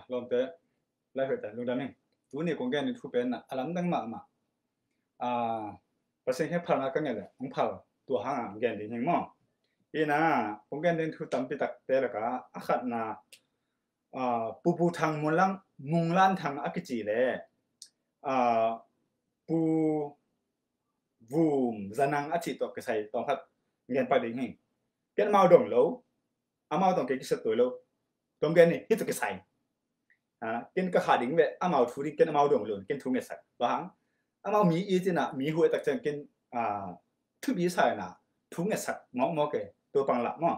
lom te lai hoi ta lung da meng tu ni kong gen ni thu pen na alam dang ma paseng he phal na ka ngel ang phal tu hang gen di hing mo ina kong gen den thu tam pi tak te la ka akhat na pu thang mung lan thang akichi le pu vum zanang achi to ke sai tong khat gen pa ding hing ken mau dong lo amao tong ke kisat to lo tong gen ni hit to ke sai ken ka khading ve amao thu ri ken amao dong lo ken thu nge sak ba hang amao mi i tina mi hu tak chen ken thu bi sai na thu nge sak mo ke to pang la mo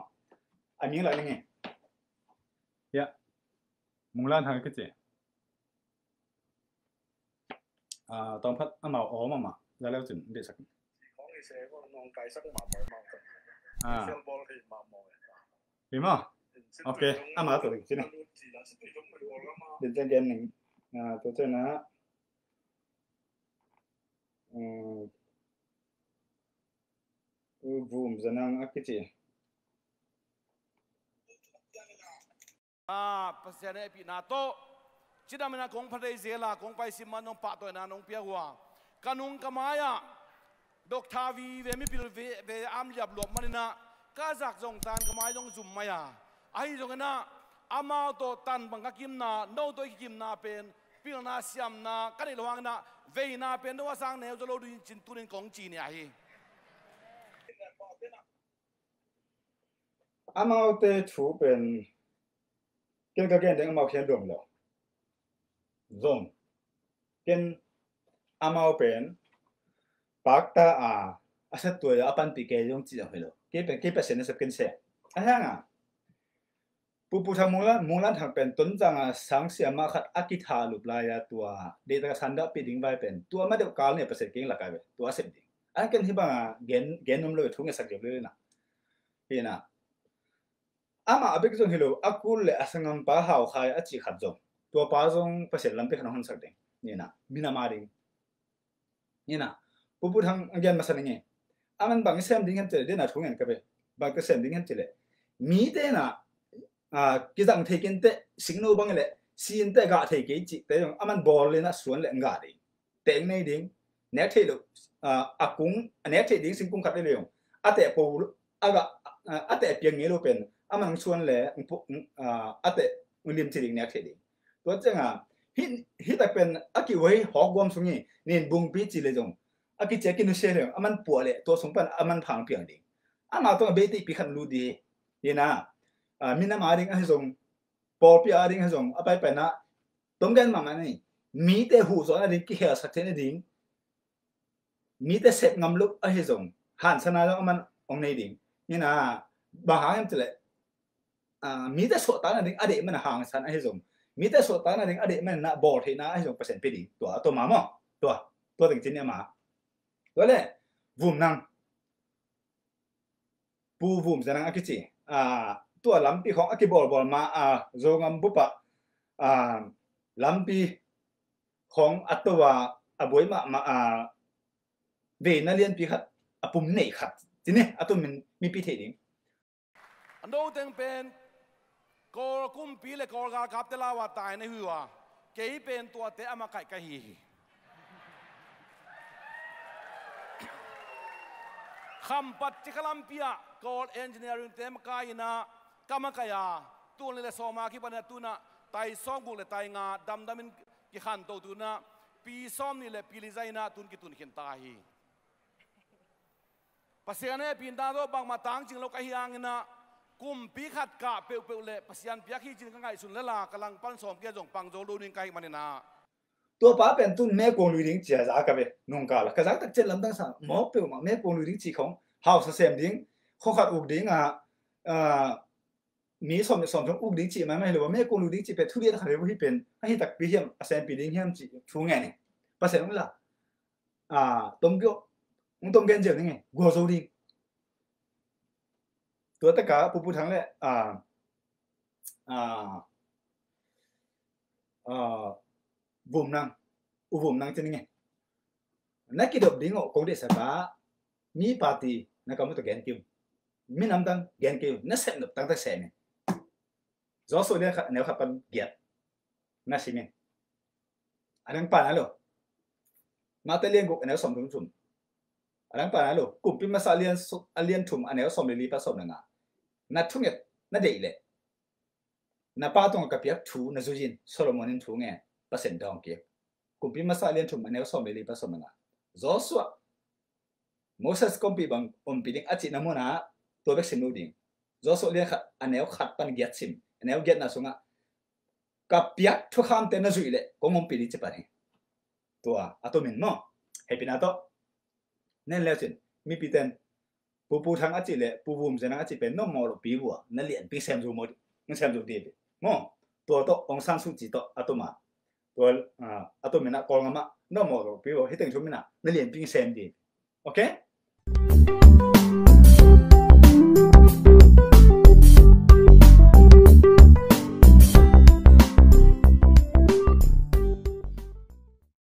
ami la nge ya mung lan thang ke che tong phat amao o ma la lao chun de sak 講你寫嗰個按計生麻麻嘛，相幫你麻麻嘅。點啊？OK，啱啱做先啦。認真嘅你到這呢，boom zanang akiti。pasal ni pi nato, cina mana kong pada izela, kong pai siman nong pato na nong piawa, kanung kamaya, dok tavi ve mi pil ve am liap luap manina, kazak zong tan kamaya dong zoom maya, ahi zong na, amau to tan bangkakim na, no to ikim na pen, pil na siam na, kan iluang na, ve na pen doa sang ne, jolo du cinturin kong cini ahi. amau te thu pen ken ka ken deng amau khen dong lo zong ken amau pen pak ta asat tu ya apan pi ke yong chi lo ke pa sen sa ken se ahanga pu thang munglan thang pen ton jang sang sia ma khat akitha lup la ya tua de ta sanda pi ding vai pen tua ma de kal ne pa se king la ka be tua se ding ken hi ba gen nom lo thu nge sak le na ina ama abek jong hilo akul le asangam pa hau khai achi khat jong to pa jong pasel lam pe khan hon sak ding ni na mina mari ni na pupu thang again masan nge aman bang sem ding han de na thungen ka be ba ka sem ding han chile mi te na ki jang the ken te singno bang le sin te ga the ke chi te jong aman bol le na suan le nga ding teng nei ding ne the lo akung ne the ding sing kung khat le yong ate po aga ate piang nge lo pen amang chuan le ate ulim chiring nek thedi to changa hi ta pen aki wei hok bom sungi nin bung pi chi le jong aki che kin se le aman pu le to sung pan aman phang piang ding ama to be ti pi khan lu di yena mina ma ring a jong pol pi a ring a jong apai pa na tom gan ma ma ni mi te hu zo na ring ki he sak the ding mi te set ngam lu a he jong han sana jong aman ong nei ding yena ba hang chele mi te so ta na ding ade man hang san a jong mi te so ta na ding ade man na bol he na a jong percent pi di to ma mo to ding chin ma to le vum nang pu vum zanang akichi to lam pi khong aki bol ma zongam bu pa lam pi khong atwa aboi ma ve na lian pi khat apum nei khat chine atum mi pi the ding ando teng pen kol kum pi le kol ga kap te la wa tai na huwa ke pen tua te ama kai ka hi kham pat ti kalam pia kol engineering tem ka ina kama kaya tu le so ma ki pana tu na tai song bu le tai nga dam damin ki khan to tu na pi som ni le pi li zaina tun ki tun khin ta hi pasiane pin da do bang matang jing lo ka hiang na kum pi khat ka pe le pasian pia khi jin ka ngai sun la la kalang pan som ke jong pang jo lu ning kai manina to pa pen tun me ko lu ring chia za ka be nong ka la ka za tak chen lam dang sa mo pe ma me ko lu ring chi khong hao sa sem ding kho khat uk ding mi som som uk ding chi ma me lo me ko lu ring chi pe thu bi ta khare bo hi pen hi tak pi hiam asem pi ding hiam chi thu nge ni pa se la tom gyo tom gen je ni go zo ding to ta ka pu thang le vùng năng trên nghe nãy cái đợt đi ngộ công địa sản bá mi party nó có một cái gen kêu mi năm tăng gen kêu nó sẽ được tăng tăng sẽ này gió sôi lên nếu khắp ban giật nasimin anang panalo matalian guk anel som tum anang panalo kumpi masa alien tum anel som lili pa som nga na tunget na deile na patong kapiak tu na zujin solomonin tu nge pasen dong ke kumpi masa alien tum anel som lili pa som nga zoswa Moses kumpi bang umpiling aci namuna tobek sinuding Joshua lian anel khat pan giat sim anel giat na sunga kapiak tu kham te na zuile komong pili cepani tua atau min no happy na to nen lesin mi piten pupu thang aci le pupum jena aci pen no mo lo pi bua na lian pi sem zu mo ng sem zu de mo tua to ong san su ji to atau ma tua atau min na kol ngama no mo lo pi bo hiteng chu min na lian pi sem de okay